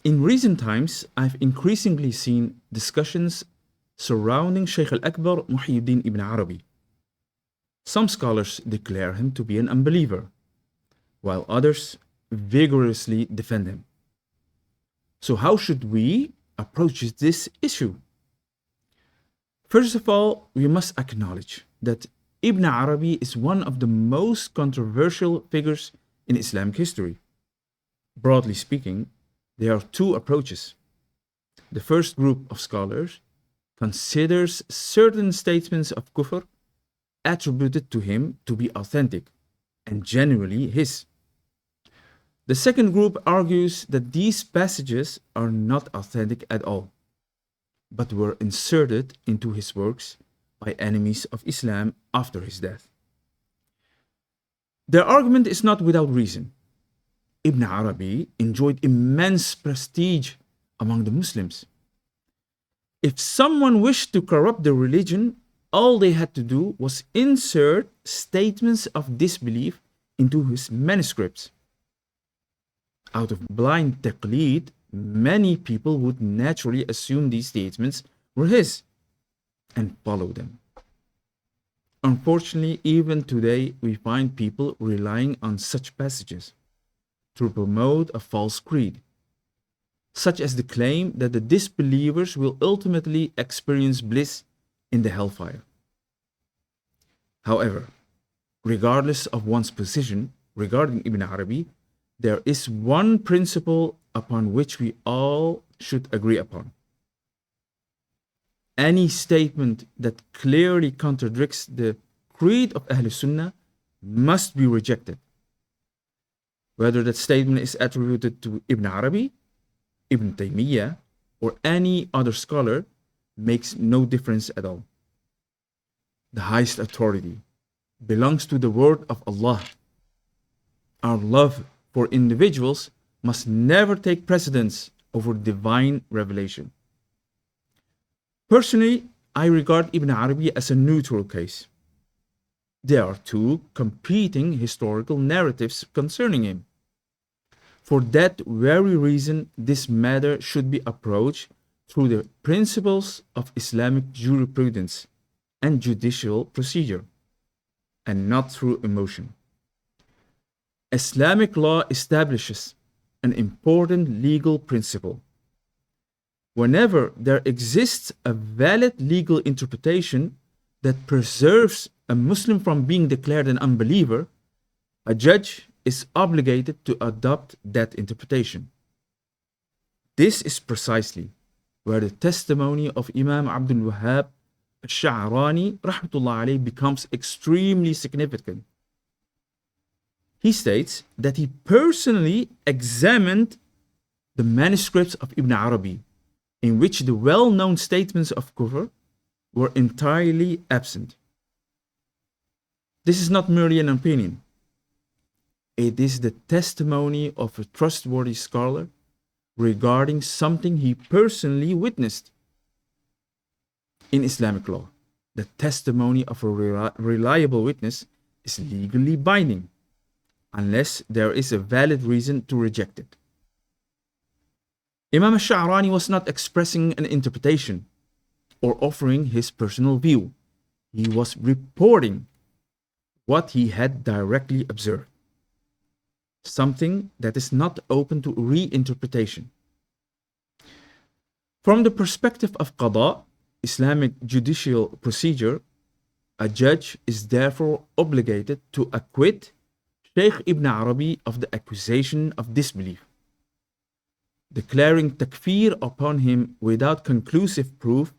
In recent times, I've increasingly seen discussions surrounding Shaykh al-Akbar Muhyiddin ibn Arabi. Some scholars declare him to be an unbeliever, while others vigorously defend him. So, how should we approach this issue? First of all, we must acknowledge that Ibn Arabi is one of the most controversial figures in Islamic history. Broadly speaking, there are two approaches. The first group of scholars considers certain statements of kufr attributed to him to be authentic and genuinely his. The second group argues that these passages are not authentic at all, but were inserted into his works by enemies of Islam after his death. Their argument is not without reason. Ibn Arabi enjoyed immense prestige among the Muslims. If someone wished to corrupt the religion, all they had to do was insert statements of disbelief into his manuscripts. Out of blind taqleed, many people would naturally assume these statements were his and follow them. Unfortunately, even today, we find people relying on such passages to promote a false creed, such as the claim that the disbelievers will ultimately experience bliss in the hellfire. However, regardless of one's position regarding Ibn Arabi, there is one principle upon which we all should agree upon. Any statement that clearly contradicts the creed of Ahl Sunnah must be rejected. Whether that statement is attributed to Ibn Arabi, Ibn Taymiyyah, or any other scholar makes no difference at all. The highest authority belongs to the word of Allah. Our love for individuals must never take precedence over divine revelation. Personally, I regard Ibn Arabi as a neutral case. There are two competing historical narratives concerning him. For that very reason, this matter should be approached through the principles of Islamic jurisprudence and judicial procedure, and not through emotion. Islamic law establishes an important legal principle. Whenever there exists a valid legal interpretation that preserves a Muslim from being declared an unbeliever, a judge is obligated to adopt that interpretation. This is precisely where the testimony of Imam Abdul Wahhab al-Sha'rani rahmatullah alayh becomes extremely significant. He states that he personally examined the manuscripts of Ibn Arabi, in which the well-known statements of kufr were entirely absent. This is not merely an opinion. It is the testimony of a trustworthy scholar regarding something he personally witnessed. In Islamic law, the testimony of a reliable witness is legally binding, unless there is a valid reason to reject it. Imam al-Sha'rani was not expressing an interpretation or offering his personal view. He was reporting what he had directly observed, something that is not open to reinterpretation. From the perspective of qada, Islamic judicial procedure, a judge is therefore obligated to acquit Shaykh Ibn Arabi of the accusation of disbelief. Declaring takfir upon him without conclusive proof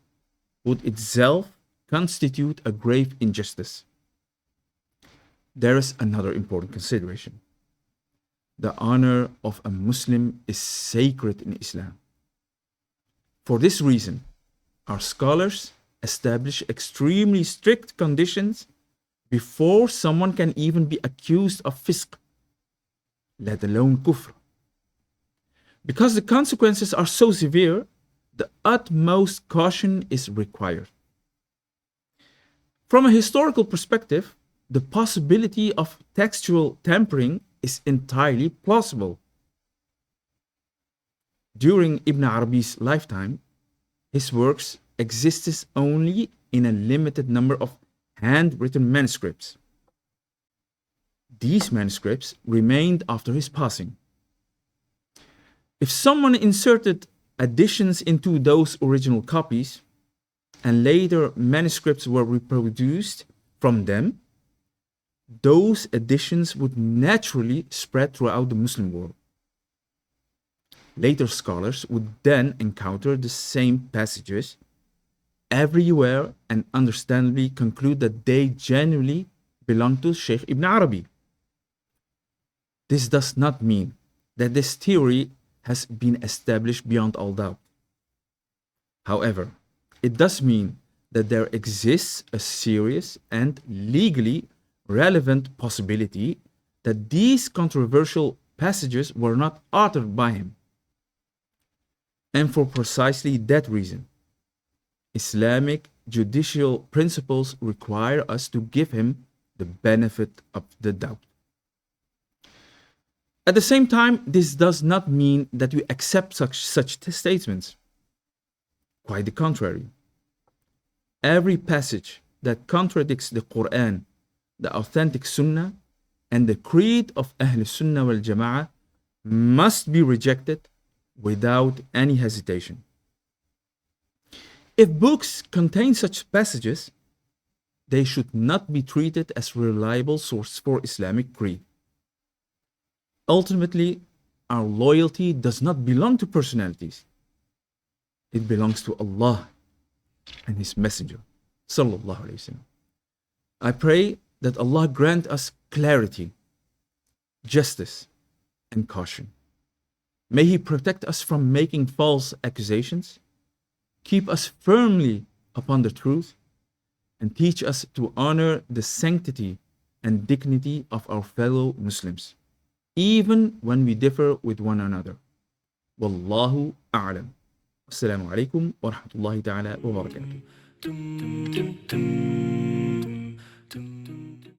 would itself constitute a grave injustice. There is another important consideration. The honor of a Muslim is sacred in Islam. For this reason, our scholars establish extremely strict conditions before someone can even be accused of fisq, let alone kufr. Because the consequences are so severe, the utmost caution is required. From a historical perspective, the possibility of textual tampering is entirely plausible. During Ibn Arabi's lifetime, his works existed only in a limited number of handwritten manuscripts. These manuscripts remained after his passing. If someone inserted additions into those original copies, and later manuscripts were reproduced from them, those additions would naturally spread throughout the Muslim world. Later scholars would then encounter the same passages everywhere and understandably conclude that they genuinely belong to Sheikh Ibn Arabi. This does not mean that this theory has been established beyond all doubt. However, it does mean that there exists a serious and legally relevant possibility that these controversial passages were not authored by him. And for precisely that reason, Islamic judicial principles require us to give him the benefit of the doubt. At the same time, this does not mean that we accept such statements. Quite the contrary. Every passage that contradicts the Quran, the authentic Sunnah, and the creed of Ahl Sunnah wal Jama'ah must be rejected without any hesitation. If books contain such passages, they should not be treated as reliable source for Islamic creed. Ultimately, our loyalty does not belong to personalities. It belongs to Allah and His Messenger, Sallallahu Alaihi Wasallam. I pray that Allah grant us clarity, justice, and caution. May He protect us from making false accusations, keep us firmly upon the truth, and teach us to honor the sanctity and dignity of our fellow Muslims, even when we differ with one another. Wallahu a'lam. Assalamu alaikum wa rahmatullahi ta'ala wa barakatuh.